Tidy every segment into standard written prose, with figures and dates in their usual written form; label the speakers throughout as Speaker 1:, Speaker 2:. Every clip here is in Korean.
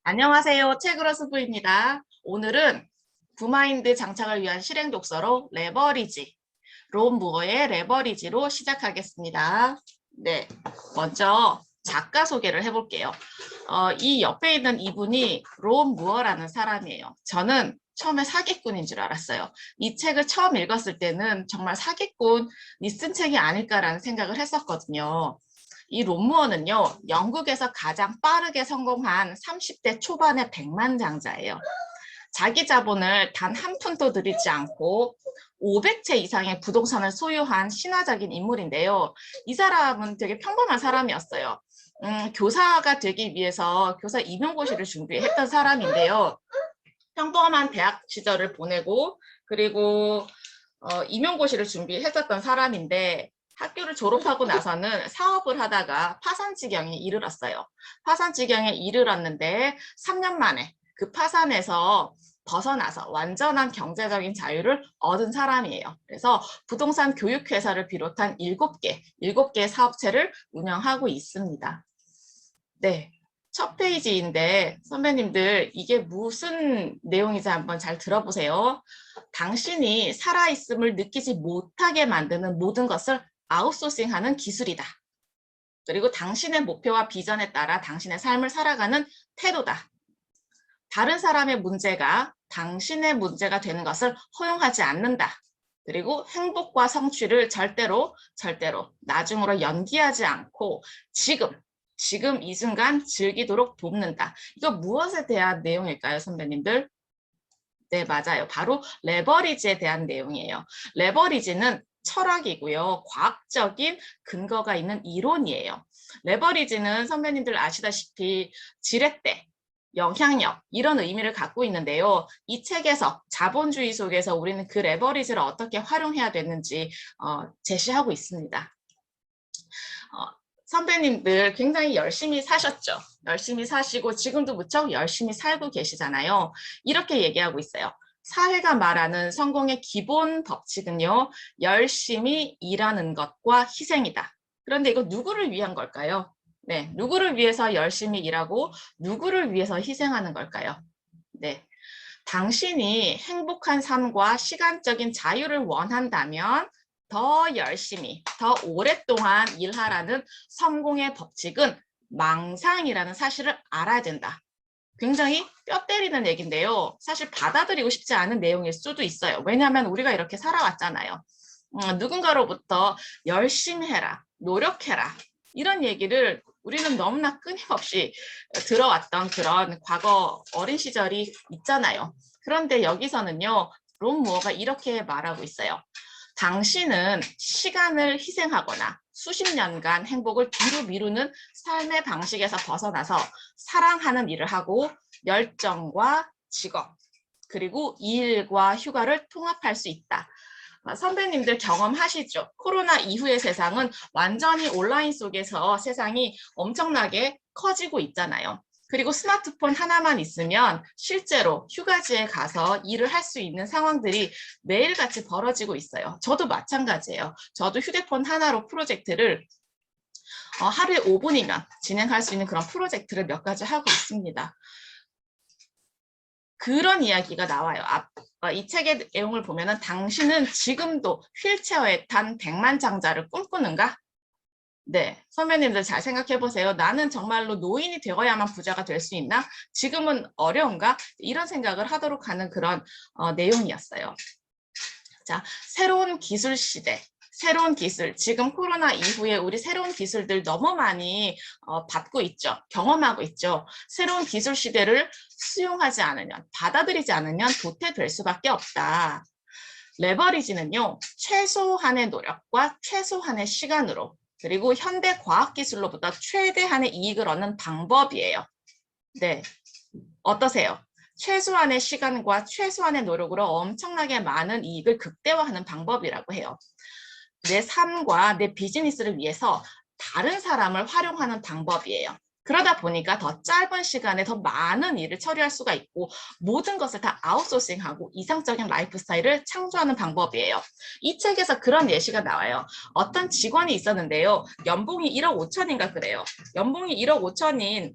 Speaker 1: 안녕하세요. 책으로스부입니다. 오늘은 구마인드 장착을 위한 실행 독서로 레버리지, 론 무어의 레버리지로 시작하겠습니다. 네, 먼저 작가 소개를 해볼게요. 이 옆에 있는 이분이 론 무어라는 사람이에요. 저는 처음에 사기꾼인 줄 알았어요. 이 책을 처음 읽었을 때는 정말 사기꾼이 쓴 책이 아닐까라는 생각을 했었거든요. 이 론무어는요, 영국에서 가장 빠르게 성공한 30대 초반의 백만장자예요. 자기 자본을 단 한 푼도 들이지 않고 500채 이상의 부동산을 소유한 신화적인 인물인데요. 이 사람은 되게 평범한 사람이었어요. 교사가 되기 위해서 교사 임용고시를 준비했던 사람인데요. 평범한 대학 시절을 보내고 그리고 임용고시를 준비했었던 사람인데 학교를 졸업하고 나서는 사업을 하다가 파산 지경에 이르렀어요. 파산 지경에 이르렀는데 3년 만에 그 파산에서 벗어나서 완전한 경제적인 자유를 얻은 사람이에요. 그래서 부동산 교육회사를 비롯한 7개 사업체를 운영하고 있습니다. 네. 첫 페이지인데 선배님들 이게 무슨 내용인지 한번 잘 들어보세요. 당신이 살아있음을 느끼지 못하게 만드는 모든 것을 아웃소싱하는 기술이다. 그리고 당신의 목표와 비전에 따라 당신의 삶을 살아가는 태도다. 다른 사람의 문제가 당신의 문제가 되는 것을 허용하지 않는다. 그리고 행복과 성취를 절대로 나중으로 연기하지 않고 지금 이 순간 즐기도록 돕는다. 이거 무엇에 대한 내용일까요, 선배님들? 네, 맞아요. 바로 레버리지에 대한 내용이에요. 레버리지는 철학이고요. 과학적인 근거가 있는 이론이에요. 레버리지는 선배님들 아시다시피 지렛대, 영향력 이런 의미를 갖고 있는데요. 이 책에서 자본주의 속에서 우리는 그 레버리지를 어떻게 활용해야 되는지 제시하고 있습니다. 선배님들 굉장히 열심히 사셨죠. 열심히 사시고 지금도 무척 열심히 살고 계시잖아요. 이렇게 얘기하고 있어요. 사회가 말하는 성공의 기본 법칙은요. 열심히 일하는 것과 희생이다. 그런데 이거 누구를 위한 걸까요? 네, 누구를 위해서 열심히 일하고 누구를 위해서 희생하는 걸까요? 네, 당신이 행복한 삶과 시간적인 자유를 원한다면 더 열심히, 더 오랫동안 일하라는 성공의 법칙은 망상이라는 사실을 알아야 된다. 굉장히 뼈 때리는 얘기인데요. 사실 받아들이고 싶지 않은 내용일 수도 있어요. 왜냐하면 우리가 이렇게 살아왔잖아요. 누군가로부터 열심히 해라, 노력해라 이런 얘기를 우리는 너무나 끊임없이 들어왔던 그런 과거 어린 시절이 있잖아요. 그런데 여기서는요, 론 무어가 이렇게 말하고 있어요. 당신은 시간을 희생하거나 수십 년간 행복을 뒤로 미루는 삶의 방식에서 벗어나서 사랑하는 일을 하고 열정과 직업, 그리고 일과 휴가를 통합할 수 있다. 선배님들 경험하시죠? 코로나 이후의 세상은 완전히 온라인 속에서 세상이 엄청나게 커지고 있잖아요. 그리고 스마트폰 하나만 있으면 실제로 휴가지에 가서 일을 할 수 있는 상황들이 매일같이 벌어지고 있어요. 저도 마찬가지예요. 저도 휴대폰 하나로 프로젝트를 하루에 5분이면 진행할 수 있는 그런 프로젝트를 몇 가지 하고 있습니다. 그런 이야기가 나와요. 이 책의 내용을 보면은 당신은 지금도 휠체어에 탄 백만장자를 꿈꾸는가? 네, 선배님들 잘 생각해 보세요. 나는 정말로 노인이 되어야만 부자가 될 수 있나? 지금은 어려운가? 이런 생각을 하도록 하는 그런 내용이었어요. 자, 새로운 기술 시대. 새로운 기술, 지금 코로나 이후에 우리 새로운 기술들 너무 많이 받고 있죠. 경험하고 있죠. 새로운 기술 시대를 수용하지 않으면, 받아들이지 않으면 도태될 수밖에 없다. 레버리지는요, 최소한의 노력과 최소한의 시간으로 그리고 현대 과학기술로부터 최대한의 이익을 얻는 방법이에요. 네, 어떠세요? 최소한의 시간과 최소한의 노력으로 엄청나게 많은 이익을 극대화하는 방법이라고 해요. 내 삶과 내 비즈니스를 위해서 다른 사람을 활용하는 방법이에요. 그러다 보니까 더 짧은 시간에 더 많은 일을 처리할 수가 있고 모든 것을 다 아웃소싱하고 이상적인 라이프 스타일을 창조하는 방법이에요. 이 책에서 그런 예시가 나와요. 어떤 직원이 있었는데요. 연봉이 1억 5천인가 그래요. 연봉이 1억 5천인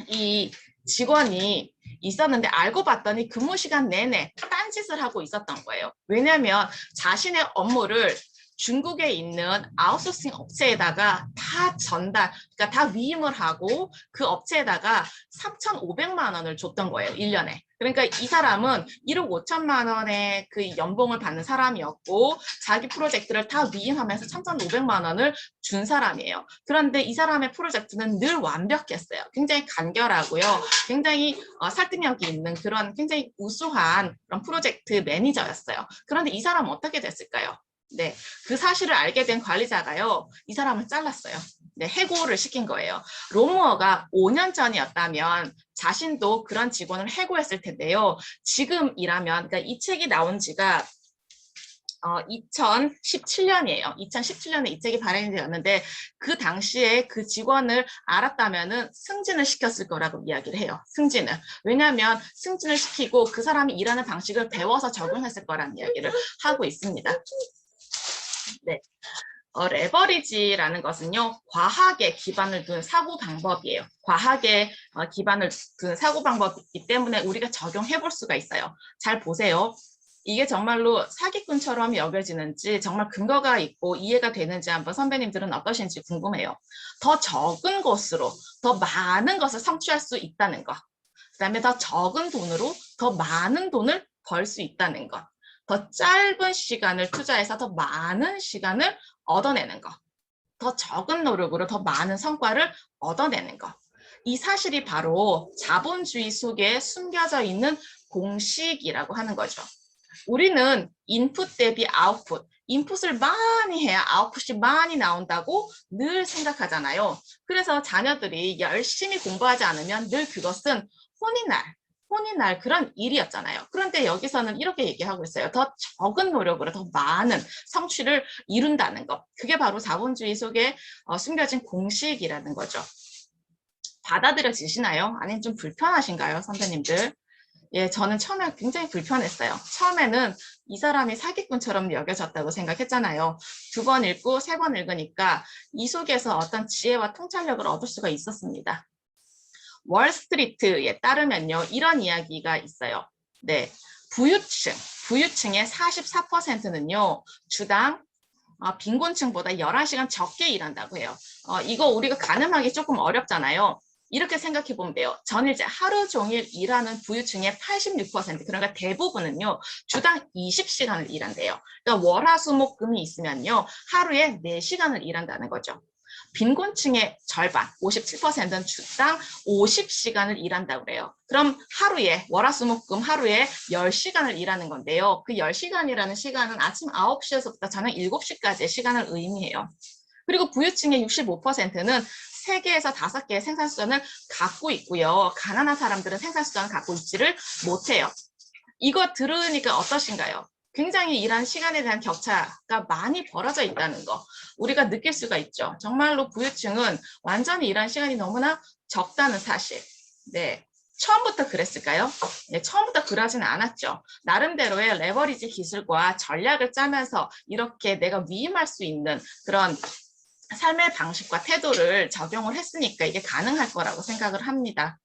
Speaker 1: 이 직원이 있었는데 알고 봤더니 근무 시간 내내 딴짓을 하고 있었던 거예요. 왜냐하면 자신의 업무를 중국에 있는 아웃소싱 업체에다가 다 그러니까 다 위임을 하고 그 업체에다가 3,500만 원을 줬던 거예요, 1년에. 그러니까 이 사람은 1억 5천만 원의 그 연봉을 받는 사람이었고 자기 프로젝트를 다 위임하면서 3,500만 원을 준 사람이에요. 그런데 이 사람의 프로젝트는 늘 완벽했어요. 굉장히 간결하고요. 굉장히 설득력이 있는 그런 굉장히 우수한 그런 프로젝트 매니저였어요. 그런데 이 사람은 어떻게 됐을까요? 네, 그 사실을 알게 된 관리자가요, 이 사람을 잘랐어요. 네, 해고를 시킨 거예요. 롬무어가 5년 전이었다면 자신도 그런 직원을 해고했을 텐데요. 지금이라면, 그러니까 이 책이 나온 지가 2017년이에요. 2017년에 이 책이 발행이 되었는데 그 당시에 그 직원을 알았다면은 승진을 시켰을 거라고 이야기를 해요. 승진을. 왜냐하면 승진을 시키고 그 사람이 일하는 방식을 배워서 적용했을 거라는 이야기를 하고 있습니다. 네. 레버리지라는 것은요, 과학에 기반을 둔 사고 방법이에요. 과학에 기반을 둔 사고 방법이기 때문에 우리가 적용해 볼 수가 있어요. 잘 보세요. 이게 정말로 사기꾼처럼 여겨지는지 정말 근거가 있고 이해가 되는지 한번 선배님들은 어떠신지 궁금해요. 더 적은 것으로 더 많은 것을 성취할 수 있다는 것. 그다음에 더 적은 돈으로 더 많은 돈을 벌 수 있다는 것. 더 짧은 시간을 투자해서 더 많은 시간을 얻어내는 것. 더 적은 노력으로 더 많은 성과를 얻어내는 것. 이 사실이 바로 자본주의 속에 숨겨져 있는 공식이라고 하는 거죠. 우리는 인풋 대비 아웃풋, 인풋을 많이 해야 아웃풋이 많이 나온다고 늘 생각하잖아요. 그래서 자녀들이 열심히 공부하지 않으면 늘 그것은 혼이 날 그런 일이었잖아요. 그런데 여기서는 이렇게 얘기하고 있어요. 더 적은 노력으로 더 많은 성취를 이룬다는 것. 그게 바로 자본주의 속에 숨겨진 공식이라는 거죠. 받아들여지시나요? 아니면 좀 불편하신가요, 선배님들? 예, 저는 처음에 굉장히 불편했어요. 처음에는 이 사람이 사기꾼처럼 여겨졌다고 생각했잖아요. 2번 읽고 3번 읽으니까 이 속에서 어떤 지혜와 통찰력을 얻을 수가 있었습니다. 월스트리트에 따르면요, 이런 이야기가 있어요. 네, 부유층의 44%는요, 주당 빈곤층보다 11시간 적게 일한다고 해요. 이거 우리가 가늠하기 조금 어렵잖아요. 이렇게 생각해 보면 돼요. 전일제 하루 종일 일하는 부유층의 86%, 그러니까 대부분은요, 주당 20시간을 일한대요. 그러니까 월화수목금이 있으면요, 하루에 4시간을 일한다는 거죠. 빈곤층의 절반, 57%는 주당 50시간을 일한다고 그래요. 그럼 하루에, 월화수목금 하루에 10시간을 일하는 건데요. 그 10시간이라는 시간은 아침 9시에서부터 저녁 7시까지의 시간을 의미해요. 그리고 부유층의 65%는 3개에서 5개의 생산수단을 갖고 있고요. 가난한 사람들은 생산수단을 갖고 있지를 못해요. 이거 들으니까 어떠신가요? 굉장히 일한 시간에 대한 격차가 많이 벌어져 있다는 거 우리가 느낄 수가 있죠. 정말로 부유층은 완전히 일한 시간이 너무나 적다는 사실. 네, 처음부터 그랬을까요? 네, 처음부터 그러지는 않았죠. 나름대로의 레버리지 기술과 전략을 짜면서 이렇게 내가 위임할 수 있는 그런 삶의 방식과 태도를 적용을 했으니까 이게 가능할 거라고 생각을 합니다.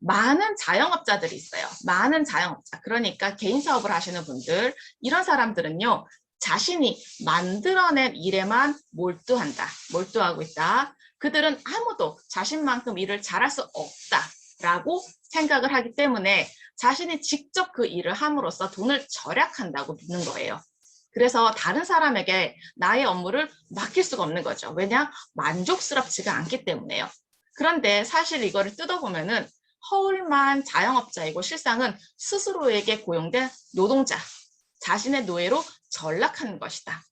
Speaker 1: 많은 자영업자들이 있어요. 많은 자영업자. 그러니까 개인 사업을 하시는 분들, 이런 사람들은요, 자신이 만들어낸 일에만 몰두하고 있다. 그들은 아무도 자신만큼 일을 잘할 수 없다라고 생각을 하기 때문에 자신이 직접 그 일을 함으로써 돈을 절약한다고 믿는 거예요. 그래서 다른 사람에게 나의 업무를 맡길 수가 없는 거죠. 왜냐? 만족스럽지가 않기 때문에요. 그런데 사실 이거를 뜯어보면은 허울만 자영업자이고 실상은 스스로에게 고용된 노동자, 자신의 노예로 전락하는 것이다.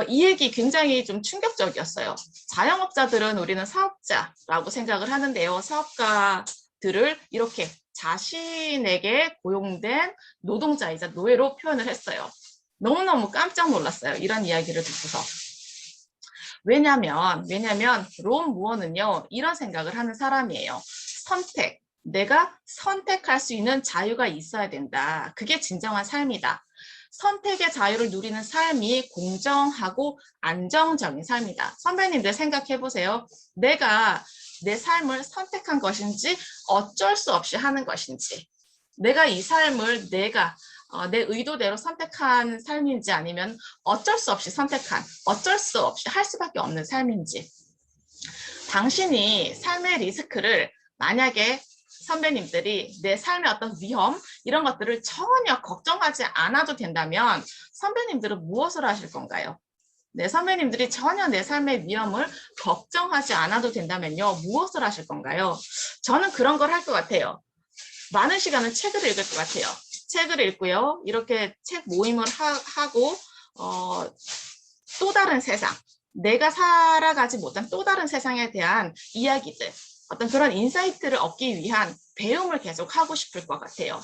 Speaker 1: 이 얘기 굉장히 좀 충격적이었어요. 자영업자들은 우리는 사업자라고 생각을 하는데요. 사업가들을 이렇게 자신에게 고용된 노동자이자 노예로 표현을 했어요. 너무너무 깜짝 놀랐어요. 이런 이야기를 듣고서. 왜냐면 롬 무어는요, 이런 생각을 하는 사람이에요. 내가 선택할 수 있는 자유가 있어야 된다. 그게 진정한 삶이다. 선택의 자유를 누리는 삶이 공정하고 안정적인 삶이다. 선배님들 생각해 보세요. 내가 내 삶을 선택한 것인지 어쩔 수 없이 하는 것인지, 내가 이 삶을 내 의도대로 선택한 삶인지 아니면 어쩔 수 없이 선택한, 어쩔 수 없이 할 수밖에 없는 삶인지, 당신이 삶의 리스크를 만약에 선배님들이 내 삶의 어떤 위험 이런 것들을 전혀 걱정하지 않아도 된다면 선배님들은 무엇을 하실 건가요? 네, 선배님들이 전혀 내 삶의 위험을 걱정하지 않아도 된다면요, 무엇을 하실 건가요? 저는 그런 걸 할 것 같아요. 많은 시간을 책을 읽을 것 같아요. 책을 읽고요, 이렇게 책 모임을 하고 또 다른 세상, 내가 살아가지 못한 또 다른 세상에 대한 이야기들, 어떤 그런 인사이트를 얻기 위한 배움을 계속 하고 싶을 것 같아요.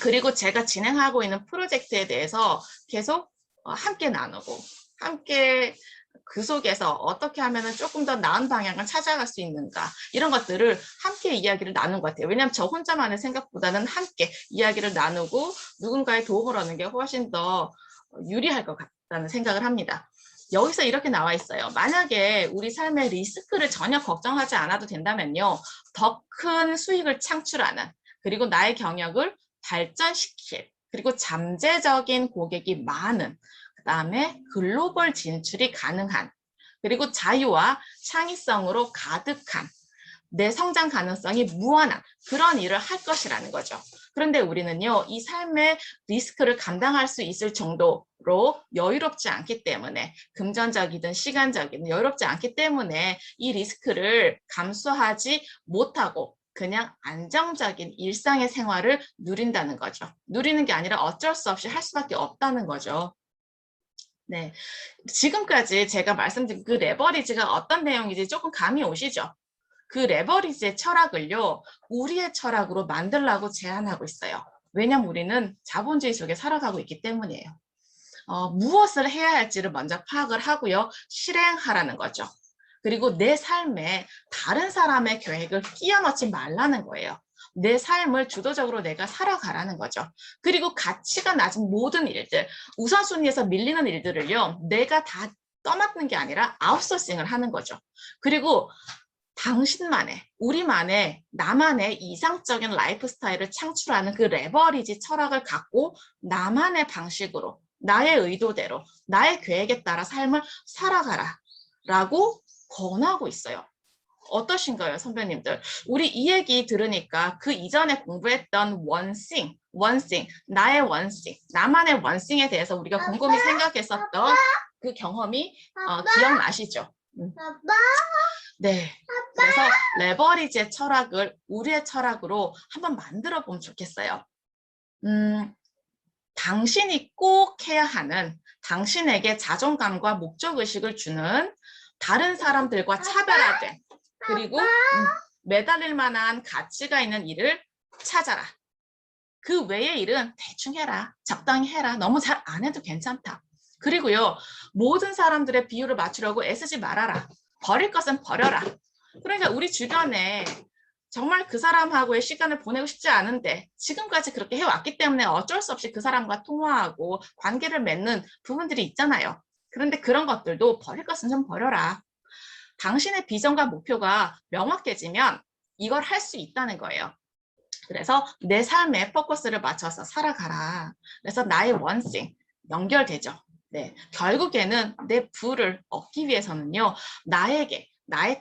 Speaker 1: 그리고 제가 진행하고 있는 프로젝트에 대해서 계속 함께 나누고, 함께 그 속에서 어떻게 하면 조금 더 나은 방향을 찾아갈 수 있는가, 이런 것들을 함께 이야기를 나눈 것 같아요. 왜냐하면 저 혼자만의 생각보다는 함께 이야기를 나누고 누군가의 도움을 얻는 게 훨씬 더 유리할 것 같다는 생각을 합니다. 여기서 이렇게 나와 있어요. 만약에 우리 삶의 리스크를 전혀 걱정하지 않아도 된다면요, 더 큰 수익을 창출하는, 그리고 나의 경력을 발전시킬, 그리고 잠재적인 고객이 많은, 그 다음에 글로벌 진출이 가능한, 그리고 자유와 창의성으로 가득한, 내 성장 가능성이 무한한 그런 일을 할 것이라는 거죠. 그런데 우리는요, 이 삶의 리스크를 감당할 수 있을 정도로 여유롭지 않기 때문에, 금전적이든 시간적이든 여유롭지 않기 때문에 이 리스크를 감수하지 못하고 그냥 안정적인 일상의 생활을 누린다는 거죠. 누리는 게 아니라 어쩔 수 없이 할 수밖에 없다는 거죠. 네, 지금까지 제가 말씀드린 그 레버리지가 어떤 내용인지 조금 감이 오시죠? 그 레버리지의 철학을요, 우리의 철학으로 만들라고 제안하고 있어요. 왜냐면 우리는 자본주의 속에 살아가고 있기 때문이에요. 무엇을 해야 할지를 먼저 파악을 하고요, 실행하라는 거죠. 그리고 내 삶에 다른 사람의 계획을 끼워 넣지 말라는 거예요. 내 삶을 주도적으로 내가 살아가라는 거죠. 그리고 가치가 낮은 모든 일들, 우선순위에서 밀리는 일들을요, 내가 다 떠맡는 게 아니라 아웃소싱을 하는 거죠. 그리고 당신만의, 우리만의, 나만의 이상적인 라이프 스타일을 창출하는 그 레버리지 철학을 갖고 나만의 방식으로, 나의 의도대로, 나의 계획에 따라 삶을 살아가라 라고 권하고 있어요. 어떠신가요, 선배님들? 우리 이 얘기 들으니까 그 이전에 공부했던 원싱, 나의 원싱, 나만의 원싱에 대해서 우리가 곰곰이 생각했었던 그 경험이 기억나시죠? 네, 그래서 레버리지의 철학을 우리의 철학으로 한번 만들어 보면 좋겠어요. 당신이 꼭 해야 하는, 당신에게 자존감과 목적의식을 주는, 다른 사람들과 차별화된, 그리고 매달릴 만한 가치가 있는 일을 찾아라. 그 외의 일은 대충 해라, 적당히 해라, 너무 잘 안 해도 괜찮다. 그리고요, 모든 사람들의 비율을 맞추려고 애쓰지 말아라. 버릴 것은 버려라. 그러니까 우리 주변에 정말 그 사람하고의 시간을 보내고 싶지 않은데 지금까지 그렇게 해왔기 때문에 어쩔 수 없이 그 사람과 통화하고 관계를 맺는 부분들이 있잖아요. 그런데 그런 것들도 버릴 것은 좀 버려라. 당신의 비전과 목표가 명확해지면 이걸 할 수 있다는 거예요. 그래서 내 삶에 포커스를 맞춰서 살아가라. 그래서 나의 원싱 연결되죠. 네, 결국에는 내 부를 얻기 위해서는요, 나의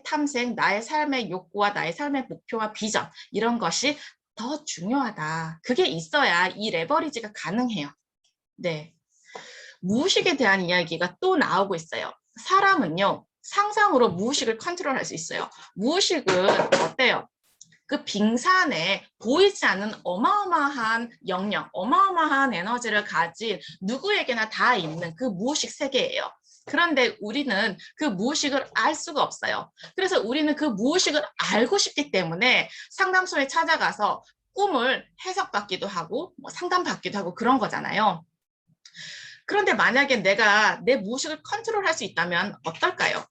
Speaker 1: 탐색, 나의 삶의 욕구와 나의 삶의 목표와 비전, 이런 것이 더 중요하다. 그게 있어야 이 레버리지가 가능해요. 네, 무의식에 대한 이야기가 또 나오고 있어요. 사람은요, 상상으로 무의식을 컨트롤할 수 있어요. 무의식은 어때요? 그 빙산에 보이지 않는 어마어마한 영역, 어마어마한 에너지를 가진 누구에게나 다 있는 그 무의식 세계예요. 그런데 우리는 그 무의식을 알 수가 없어요. 그래서 우리는 그 무의식을 알고 싶기 때문에 상담소에 찾아가서 꿈을 해석받기도 하고 상담받기도 하고 그런 거잖아요. 그런데 만약에 내가 내 무의식을 컨트롤할 수 있다면 어떨까요?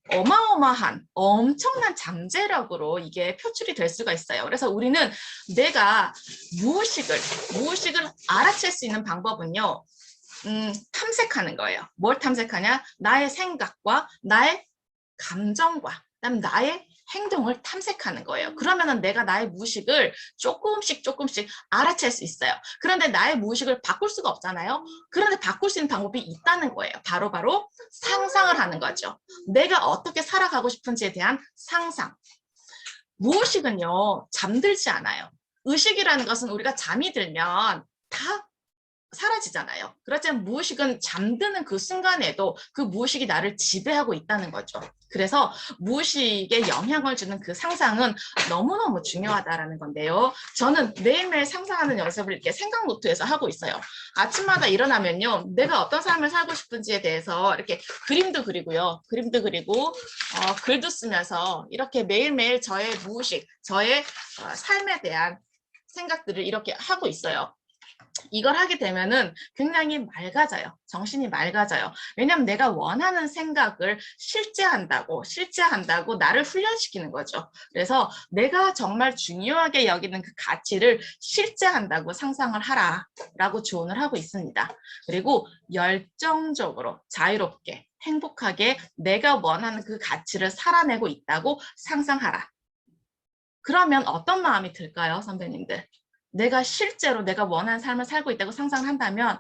Speaker 1: 어마어마한 엄청난 잠재력으로 이게 표출이 될 수가 있어요. 그래서 우리는 내가 무의식을 알아챌 수 있는 방법은요, 탐색하는 거예요. 뭘 탐색하냐? 나의 생각과 나의 감정과 그다음 나의 행동을 탐색하는 거예요. 그러면은 내가 나의 무의식을 조금씩 알아챌 수 있어요. 그런데 나의 무의식을 바꿀 수가 없잖아요. 그런데 바꿀 수 있는 방법이 있다는 거예요. 바로 상상을 하는 거죠. 내가 어떻게 살아가고 싶은지에 대한 상상. 무의식은요, 잠들지 않아요. 의식이라는 것은 우리가 잠이 들면 다 사라지잖아요. 그렇지만 무의식은 잠드는 그 순간에도 그 무의식이 나를 지배하고 있다는 거죠. 그래서 무의식에 영향을 주는 그 상상은 너무너무 중요하다는 건데요. 저는 매일매일 상상하는 연습을 이렇게 생각 노트에서 하고 있어요. 아침마다 일어나면요. 내가 어떤 삶을 살고 싶은지에 대해서 이렇게 그림도 그리고요. 그림도 그리고 글도 쓰면서 이렇게 매일매일 저의 무의식, 저의 삶에 대한 생각들을 이렇게 하고 있어요. 이걸 하게 되면은 굉장히 맑아져요. 정신이 맑아져요. 왜냐하면 내가 원하는 생각을 실제한다고 나를 훈련시키는 거죠. 그래서 내가 정말 중요하게 여기는 그 가치를 실제한다고 상상을 하라라고 조언을 하고 있습니다. 그리고 열정적으로 자유롭게 행복하게 내가 원하는 그 가치를 살아내고 있다고 상상하라. 그러면 어떤 마음이 들까요, 선배님들? 내가 실제로 내가 원하는 삶을 살고 있다고 상상한다면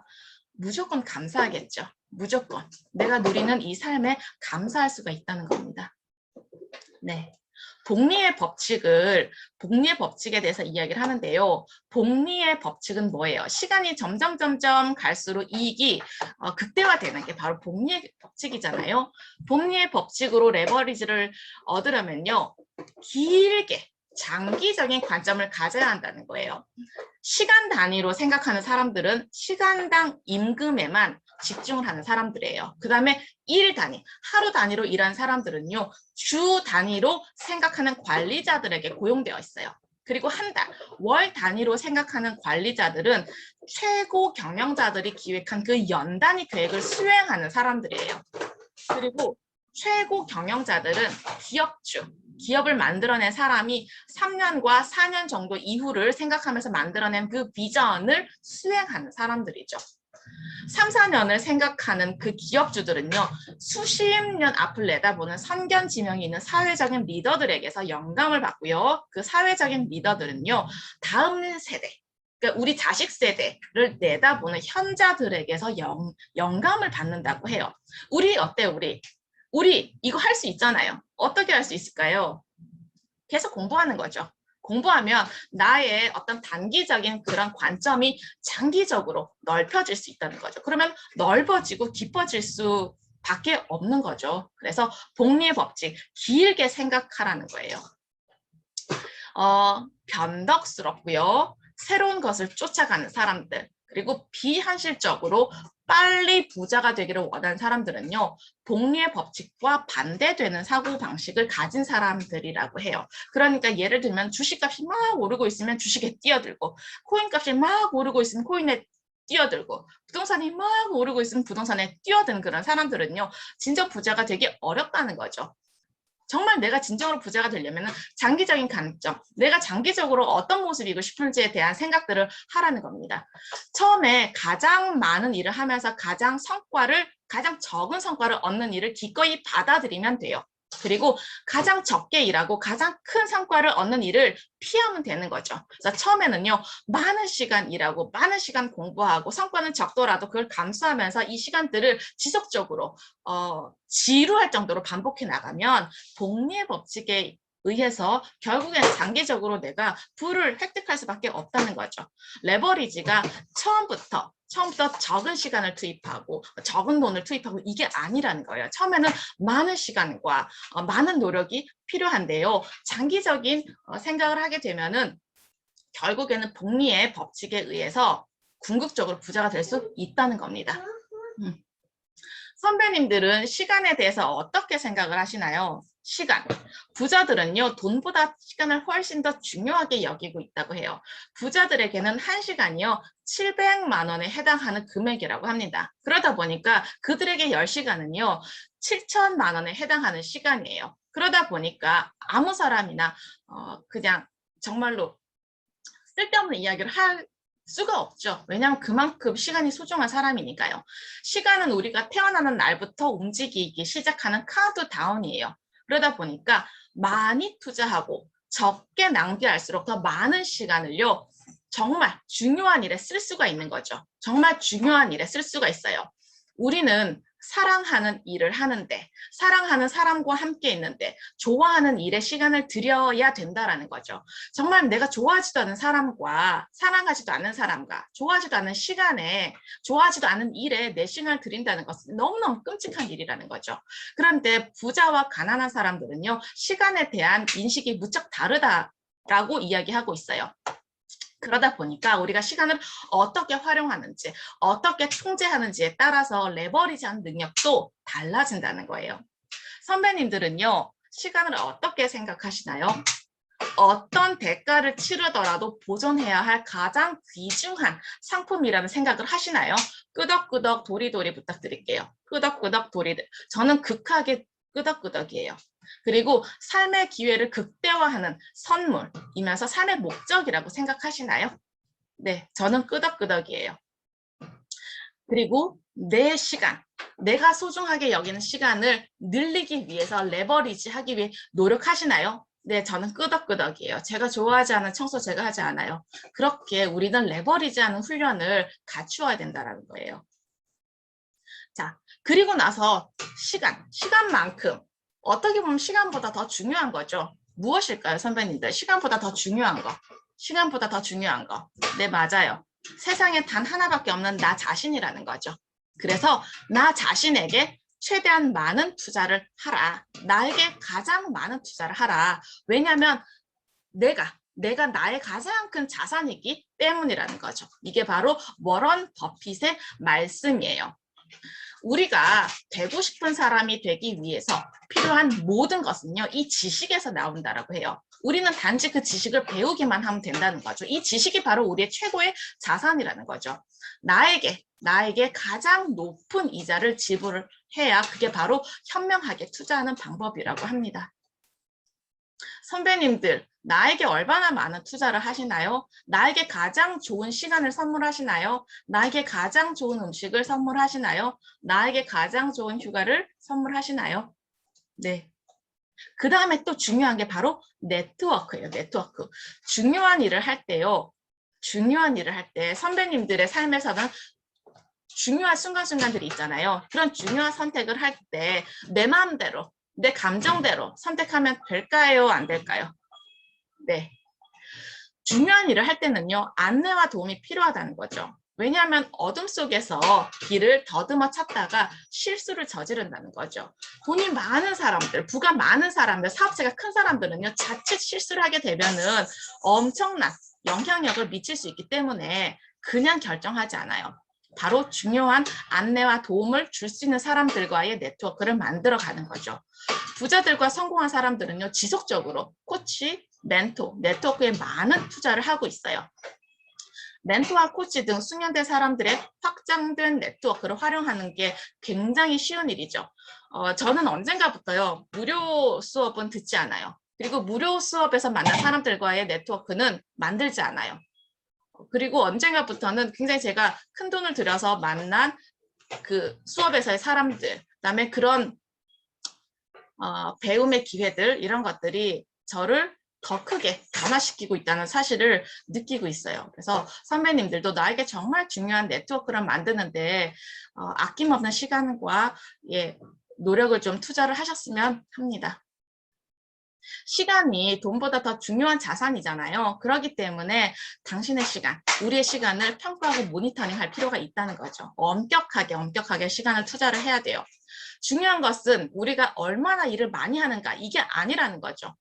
Speaker 1: 무조건 감사하겠죠. 무조건. 내가 누리는 이 삶에 감사할 수가 있다는 겁니다. 네. 복리의 법칙에 대해서 이야기를 하는데요. 복리의 법칙은 뭐예요? 시간이 점점 갈수록 이익이 극대화되는 게 바로 복리의 법칙이잖아요. 복리의 법칙으로 레버리지를 얻으려면요. 길게 장기적인 관점을 가져야 한다는 거예요. 시간 단위로 생각하는 사람들은 시간당 임금에만 집중을 하는 사람들이에요. 그 다음에 일 단위, 하루 단위로 일하는 사람들은요. 주 단위로 생각하는 관리자들에게 고용되어 있어요. 그리고 한 달, 월 단위로 생각하는 관리자들은 최고 경영자들이 기획한 그 연 단위 계획을 수행하는 사람들이에요. 그리고 최고 경영자들은 기업을 만들어낸 사람이 3년과 4년 정도 이후를 생각하면서 만들어낸 그 비전을 수행하는 사람들이죠. 3, 4년을 생각하는 그 기업주들은요. 수십 년 앞을 내다보는 선견지명이 있는 사회적인 리더들에게서 영감을 받고요. 그 사회적인 리더들은요. 다음 세대, 그러니까 우리 자식 세대를 내다보는 현자들에게서 영감을 받는다고 해요. 우리 어때요? 우리 이거 할 수 있잖아요. 어떻게 할 수 있을까요? 계속 공부하는 거죠. 공부하면 나의 어떤 단기적인 그런 관점이 장기적으로 넓혀질 수 있다는 거죠. 그러면 넓어지고 깊어질 수밖에 없는 거죠. 그래서 복리의 법칙, 길게 생각하라는 거예요. 변덕스럽고요. 새로운 것을 쫓아가는 사람들, 그리고 비현실적으로 빨리 부자가 되기를 원하는 사람들은요. 복리의 법칙과 반대되는 사고방식을 가진 사람들이라고 해요. 그러니까 예를 들면 주식값이 막 오르고 있으면 주식에 뛰어들고 코인값이 막 오르고 있으면 코인에 뛰어들고 부동산이 막 오르고 있으면 부동산에 뛰어드는 그런 사람들은요. 진정 부자가 되기 어렵다는 거죠. 정말 내가 진정으로 부자가 되려면 장기적인 관점, 내가 장기적으로 어떤 모습이고 싶은지에 대한 생각들을 하라는 겁니다. 처음에 가장 많은 일을 하면서 가장 적은 성과를 얻는 일을 기꺼이 받아들이면 돼요. 그리고 가장 적게 일하고 가장 큰 성과를 얻는 일을 피하면 되는 거죠. 그래서 처음에는요, 많은 시간 일하고 많은 시간 공부하고 성과는 적더라도 그걸 감수하면서 이 시간들을 지속적으로 지루할 정도로 반복해 나가면 복리의 법칙에 의해서 결국에는 장기적으로 내가 부를 획득할 수밖에 없다는 거죠. 레버리지가 처음부터 적은 시간을 투입하고 적은 돈을 투입하고 이게 아니라는 거예요. 처음에는 많은 시간과 많은 노력이 필요한데요. 장기적인 생각을 하게 되면은 결국에는 복리의 법칙에 의해서 궁극적으로 부자가 될 수 있다는 겁니다. 선배님들은 시간에 대해서 어떻게 생각을 하시나요? 시간. 부자들은요, 돈보다 시간을 훨씬 더 중요하게 여기고 있다고 해요. 부자들에게는 1시간이요, 700만 원에 해당하는 금액이라고 합니다. 그러다 보니까 그들에게 10시간은요, 7천만 원에 해당하는 시간이에요. 그러다 보니까 아무 사람이나 그냥 정말로 쓸데없는 이야기를 할 수가 없죠. 왜냐하면 그만큼 시간이 소중한 사람이니까요. 시간은 우리가 태어나는 날부터 움직이기 시작하는 카운트다운이에요. 그러다 보니까 많이 투자하고 적게 낭비할수록 더 많은 시간을요. 정말 중요한 일에 쓸 수가 있는 거죠. 정말 중요한 일에 쓸 수가 있어요. 우리는 사랑하는 일을 하는데, 사랑하는 사람과 함께 있는데 좋아하는 일에 시간을 들여야 된다라는 거죠. 정말 내가 좋아하지도 않은 사람과 사랑하지도 않는 사람과 좋아하지도 않은 시간에 좋아하지도 않은 일에 내 시간을 들인다는 것은 너무너무 끔찍한 일이라는 거죠. 그런데 부자와 가난한 사람들은요, 시간에 대한 인식이 무척 다르다라고 이야기하고 있어요. 그러다 보니까 우리가 시간을 어떻게 활용하는지, 어떻게 통제하는지에 따라서 레버리지하는 능력도 달라진다는 거예요. 선배님들은요, 시간을 어떻게 생각하시나요? 어떤 대가를 치르더라도 보존해야 할 가장 귀중한 상품이라는 생각을 하시나요? 끄덕끄덕 도리도리 부탁드릴게요. 끄덕끄덕 도리도리. 저는 극하게 끄덕끄덕이에요. 그리고 삶의 기회를 극대화하는 선물이면서 삶의 목적이라고 생각하시나요? 네, 저는 끄덕끄덕이에요. 그리고 내 시간, 내가 소중하게 여기는 시간을 늘리기 위해서 레버리지 하기 위해 노력하시나요? 네, 저는 끄덕끄덕이에요. 제가 좋아하지 않은 청소 제가 하지 않아요. 그렇게 우리는 레버리지하는 훈련을 갖추어야 된다는 거예요. 자, 그리고 나서 시간만큼 어떻게 보면 시간보다 더 중요한 거죠. 무엇일까요, 선배님들? 시간보다 더 중요한 거. 시간보다 더 중요한 거. 네, 맞아요. 세상에 단 하나밖에 없는 나 자신이라는 거죠. 그래서 나 자신에게 최대한 많은 투자를 하라. 나에게 가장 많은 투자를 하라. 왜냐하면 내가 나의 가장 큰 자산이기 때문이라는 거죠. 이게 바로 워런 버핏의 말씀이에요. 우리가 되고 싶은 사람이 되기 위해서 필요한 모든 것은요, 이 지식에서 나온다라고 해요. 우리는 단지 그 지식을 배우기만 하면 된다는 거죠. 이 지식이 바로 우리의 최고의 자산이라는 거죠. 나에게 가장 높은 이자를 지불을 해야 그게 바로 현명하게 투자하는 방법이라고 합니다. 선배님들, 나에게 얼마나 많은 투자를 하시나요? 나에게 가장 좋은 시간을 선물하시나요? 나에게 가장 좋은 음식을 선물하시나요? 나에게 가장 좋은 휴가를 선물하시나요? 네. 그 다음에 또 중요한 게 바로 네트워크예요. 네트워크. 중요한 일을 할 때요. 중요한 일을 할 때 선배님들의 삶에서는 중요한 순간순간들이 있잖아요. 그런 중요한 선택을 할 때 내 마음대로, 내 감정대로 선택하면 될까요? 안 될까요? 네. 중요한 일을 할 때는요, 안내와 도움이 필요하다는 거죠. 왜냐하면 어둠 속에서 길을 더듬어 찾다가 실수를 저지른다는 거죠. 돈이 많은 사람들, 부가 많은 사람들, 사업체가 큰 사람들은요, 자칫 실수를 하게 되면은 엄청난 영향력을 미칠 수 있기 때문에 그냥 결정하지 않아요. 바로 중요한 안내와 도움을 줄 수 있는 사람들과의 네트워크를 만들어가는 거죠. 부자들과 성공한 사람들은요, 지속적으로 코치, 멘토, 네트워크에 많은 투자를 하고 있어요. 멘토와 코치 등 숙련된 사람들의 확장된 네트워크를 활용하는 게 굉장히 쉬운 일이죠. 저는 언젠가부터요, 무료 수업은 듣지 않아요. 그리고 무료 수업에서 만난 사람들과의 네트워크는 만들지 않아요. 그리고 언젠가부터는 굉장히 제가 큰 돈을 들여서 만난 그 수업에서의 사람들, 그다음에 그런 배움의 기회들, 이런 것들이 저를 더 크게 변화시키고 있다는 사실을 느끼고 있어요. 그래서 선배님들도 나에게 정말 중요한 네트워크를 만드는데 아낌없는 시간과 노력을 좀 투자를 하셨으면 합니다. 시간이 돈보다 더 중요한 자산이잖아요. 그렇기 때문에 당신의 시간, 우리의 시간을 평가하고 모니터링 할 필요가 있다는 거죠. 엄격하게 시간을 투자를 해야 돼요. 중요한 것은 우리가 얼마나 일을 많이 하는가, 이게 아니라는 거죠.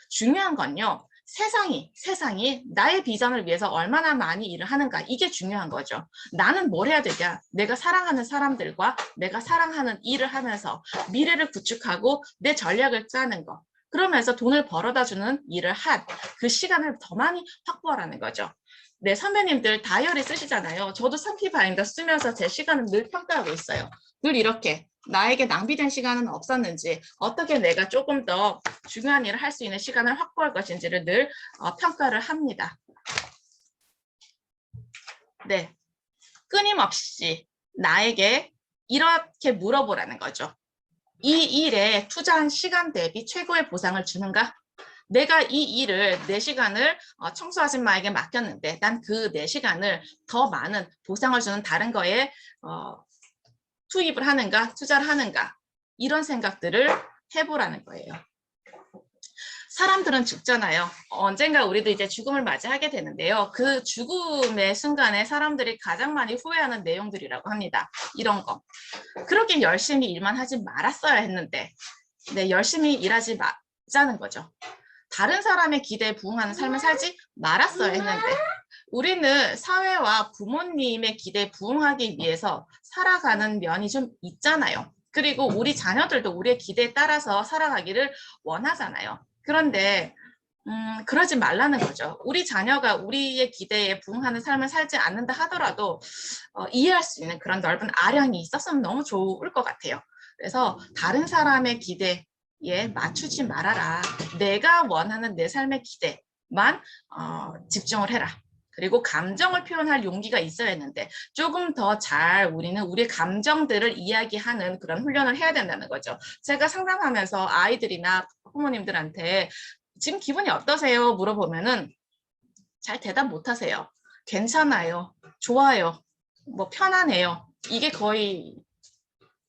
Speaker 1: 중요한 건요, 세상이 나의 비전을 위해서 얼마나 많이 일을 하는가, 이게 중요한 거죠. 나는 뭘 해야 되냐? 내가 사랑하는 사람들과 내가 사랑하는 일을 하면서 미래를 구축하고 내 전략을 짜는 거. 그러면서 돈을 벌어다 주는 일을 한 그 시간을 더 많이 확보하라는 거죠. 네, 선배님들 다이어리 쓰시잖아요. 저도 3P 바인더 쓰면서 제 시간을 늘 평가하고 있어요. 늘 이렇게 나에게 낭비된 시간은 없었는지, 어떻게 내가 조금 더 중요한 일을 할 수 있는 시간을 확보할 것인지를 늘 평가를 합니다. 네, 끊임없이 나에게 이렇게 물어보라는 거죠. 이 일에 투자한 시간 대비 최고의 보상을 주는가? 내가 이 일을 4시간을 청소 아줌마에게 맡겼는데 난 그 4시간을 더 많은 보상을 주는 다른 거에 투입을 하는가, 투자를 하는가, 이런 생각들을 해보라는 거예요. 사람들은 죽잖아요. 언젠가 우리도 이제 죽음을 맞이하게 되는데요. 그 죽음의 순간에 사람들이 가장 많이 후회하는 내용들이라고 합니다. 이런 거. 그렇게 열심히 일만 하지 말았어야 했는데, 네, 열심히 일하지 말자는 거죠. 다른 사람의 기대에 부응하는 삶을 살지 말았어야 했는데, 우리는 사회와 부모님의 기대에 부응하기 위해서 살아가는 면이 좀 있잖아요. 그리고 우리 자녀들도 우리의 기대에 따라서 살아가기를 원하잖아요. 그런데 그러지 말라는 거죠. 우리 자녀가 우리의 기대에 부응하는 삶을 살지 않는다 하더라도 이해할 수 있는 그런 넓은 아량이 있었으면 너무 좋을 것 같아요. 그래서 다른 사람의 기대에 맞추지 말아라. 내가 원하는 내 삶의 기대만 집중을 해라. 그리고 감정을 표현할 용기가 있어야 했는데 조금 더 잘 우리는 우리의 감정들을 이야기하는 그런 훈련을 해야 된다는 거죠. 제가 상담하면서 아이들이나 부모님들한테 지금 기분이 어떠세요? 물어보면은 잘 대답 못 하세요. 괜찮아요. 좋아요. 뭐 편안해요. 이게 거의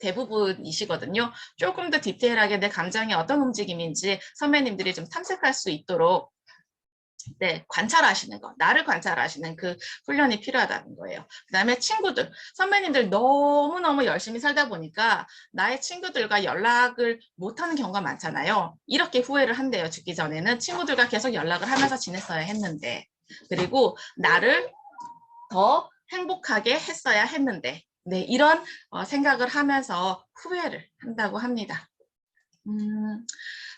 Speaker 1: 대부분이시거든요. 조금 더 디테일하게 내 감정이 어떤 움직임인지 선배님들이 좀 탐색할 수 있도록 네, 관찰하시는 거, 나를 관찰하시는 그 훈련이 필요하다는 거예요. 그 다음에 친구들, 선배님들 너무너무 열심히 살다 보니까 나의 친구들과 연락을 못하는 경우가 많잖아요. 이렇게 후회를 한대요. 죽기 전에는 친구들과 계속 연락을 하면서 지냈어야 했는데, 그리고 나를 더 행복하게 했어야 했는데, 네, 이런 생각을 하면서 후회를 한다고 합니다.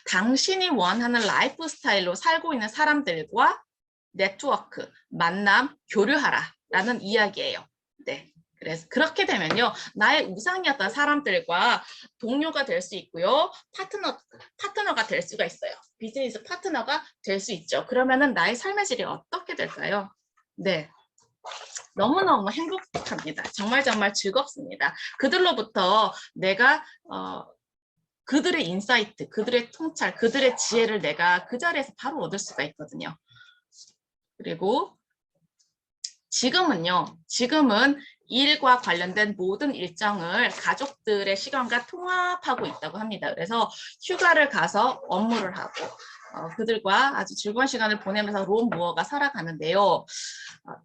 Speaker 1: 당신이 원하는 라이프 스타일로 살고 있는 사람들과 네트워크, 만남, 교류하라 라는 이야기예요. 네. 그래서 그렇게 되면요. 나의 우상이었던 사람들과 동료가 될 수 있고요. 파트너가 될 수가 있어요. 비즈니스 파트너가 될 수 있죠. 그러면은 나의 삶의 질이 어떻게 될까요? 네. 너무너무 행복합니다. 정말 즐겁습니다. 그들로부터 내가 그들의 인사이트, 그들의 통찰, 그들의 지혜를 내가 그 자리에서 바로 얻을 수가 있거든요. 그리고 지금은 일과 관련된 모든 일정을 가족들의 시간과 통합하고 있다고 합니다. 그래서 휴가를 가서 업무를 하고 그들과 아주 즐거운 시간을 보내면서 롬무어가 살아가는데요.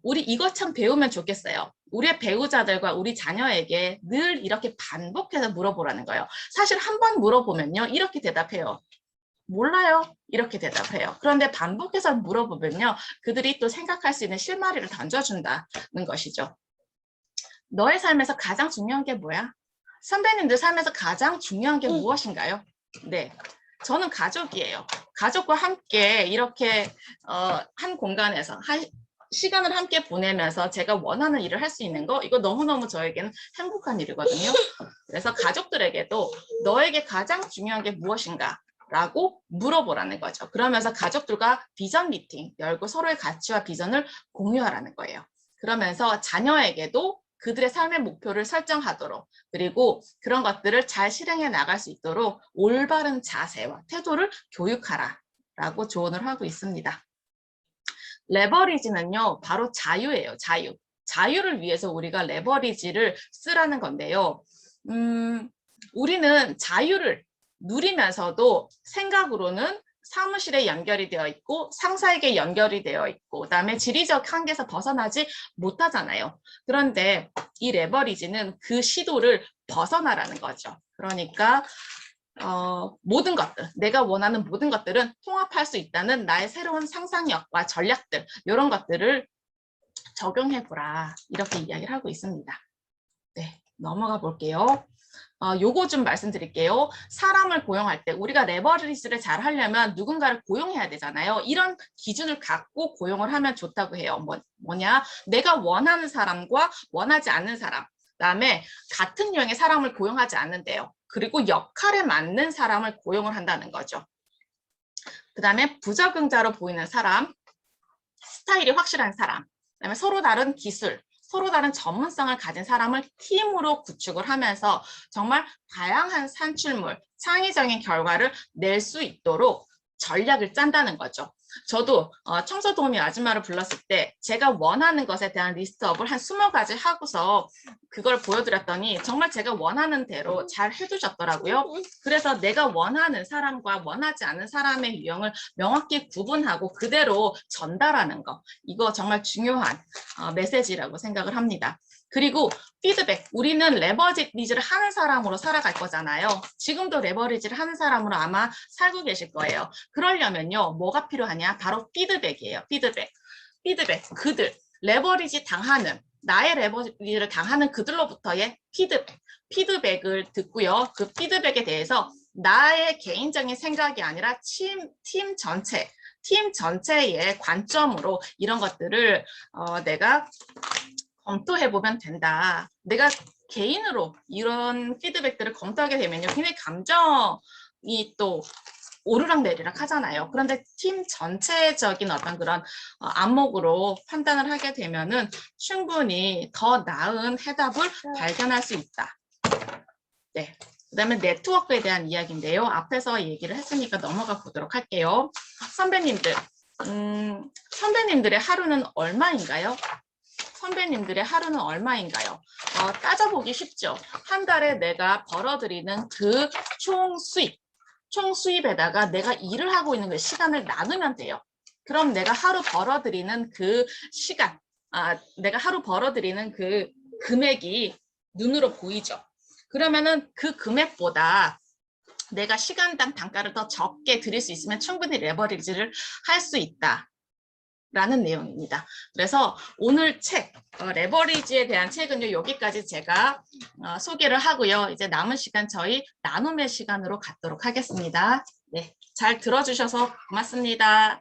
Speaker 1: 우리 이것 참 배우면 좋겠어요. 우리의 배우자들과 우리 자녀에게 늘 이렇게 반복해서 물어보라는 거예요. 사실 한 번 물어보면요. 이렇게 대답해요. 몰라요. 이렇게 대답해요. 그런데 반복해서 물어보면요. 그들이 또 생각할 수 있는 실마리를 던져준다는 것이죠. 너의 삶에서 가장 중요한 게 뭐야? 선배님들 삶에서 가장 중요한 게 무엇인가요? 네. 저는 가족이에요. 가족과 함께 이렇게 한 공간에서 시간을 함께 보내면서 제가 원하는 일을 할 수 있는 거 이거 너무너무 저에게는 행복한 일이거든요. 그래서 가족들에게도 너에게 가장 중요한 게 무엇인가? 라고 물어보라는 거죠. 그러면서 가족들과 비전 미팅 열고 서로의 가치와 비전을 공유하라는 거예요. 그러면서 자녀에게도 그들의 삶의 목표를 설정하도록 그리고 그런 것들을 잘 실행해 나갈 수 있도록 올바른 자세와 태도를 교육하라라고 조언을 하고 있습니다. 레버리지는요, 바로 자유예요, 자유. 자유를 위해서 우리가 레버리지를 쓰라는 건데요. 우리는 자유를 누리면서도 생각으로는 사무실에 연결이 되어 있고 상사에게 연결이 되어 있고 그다음에 지리적 한계에서 벗어나지 못하잖아요. 그런데 이 레버리지는 그 시도를 벗어나라는 거죠. 그러니까 모든 것들, 내가 원하는 모든 것들은 통합할 수 있다는 나의 새로운 상상력과 전략들 이런 것들을 적용해보라 이렇게 이야기를 하고 있습니다. 네, 넘어가 볼게요. 요거 좀 말씀드릴게요. 사람을 고용할 때 우리가 레버리지를 잘 하려면 누군가를 고용해야 되잖아요. 이런 기준을 갖고 고용을 하면 좋다고 해요. 뭐냐? 내가 원하는 사람과 원하지 않는 사람, 그다음에 같은 유형의 사람을 고용하지 않는데요. 그리고 역할에 맞는 사람을 고용을 한다는 거죠. 그다음에 부적응자로 보이는 사람, 스타일이 확실한 사람, 그다음에 서로 다른 기술, 서로 다른 전문성을 가진 사람을 팀으로 구축을 하면서 정말 다양한 산출물, 창의적인 결과를 낼 수 있도록 전략을 짠다는 거죠. 저도 청소 도우미 아줌마를 불렀을 때 제가 원하는 것에 대한 리스트업을 한 20가지 하고서 그걸 보여드렸더니 정말 제가 원하는 대로 잘 해주셨더라고요. 그래서 내가 원하는 사람과 원하지 않는 사람의 유형을 명확히 구분하고 그대로 전달하는 거, 이거 정말 중요한 메시지라고 생각을 합니다. 그리고 피드백, 우리는 레버리지를 하는 사람으로 살아갈 거잖아요. 지금도 레버리지를 하는 사람으로 아마 살고 계실 거예요. 그러려면요, 뭐가 필요하냐? 바로 피드백이에요. 피드백, 그들, 레버리지 당하는, 나의 레버리지를 당하는 그들로부터의 피드백을 듣고요. 그 피드백에 대해서 나의 개인적인 생각이 아니라 팀 전체의 관점으로 이런 것들을 내가 검토해보면 된다. 내가 개인으로 이런 피드백들을 검토하게 되면요, 굉장히 감정이 또 오르락내리락 하잖아요. 그런데 팀 전체적인 어떤 그런 안목으로 판단을 하게 되면은 충분히 더 나은 해답을 발견할 수 있다. 네. 그다음에 네트워크에 대한 이야기인데요. 앞에서 얘기를 했으니까 넘어가 보도록 할게요. 선배님들의 하루는 얼마인가요? 선배님들의 하루는 얼마인가요? 따져보기 쉽죠. 한 달에 내가 벌어들이는 그 총 수입에다가 내가 일을 하고 있는 그 시간을 나누면 돼요. 그럼 내가 하루 벌어들이는 그 시간, 내가 하루 벌어들이는 그 금액이 눈으로 보이죠. 그러면은 그 금액보다 내가 시간당 단가를 더 적게 드릴 수 있으면 충분히 레버리지를 할 수 있다. 라는 내용입니다. 그래서 오늘 책, 레버리지에 대한 책은요, 여기까지 제가 소개를 하고요. 이제 남은 시간 저희 나눔의 시간으로 갖도록 하겠습니다. 네, 잘 들어주셔서 고맙습니다.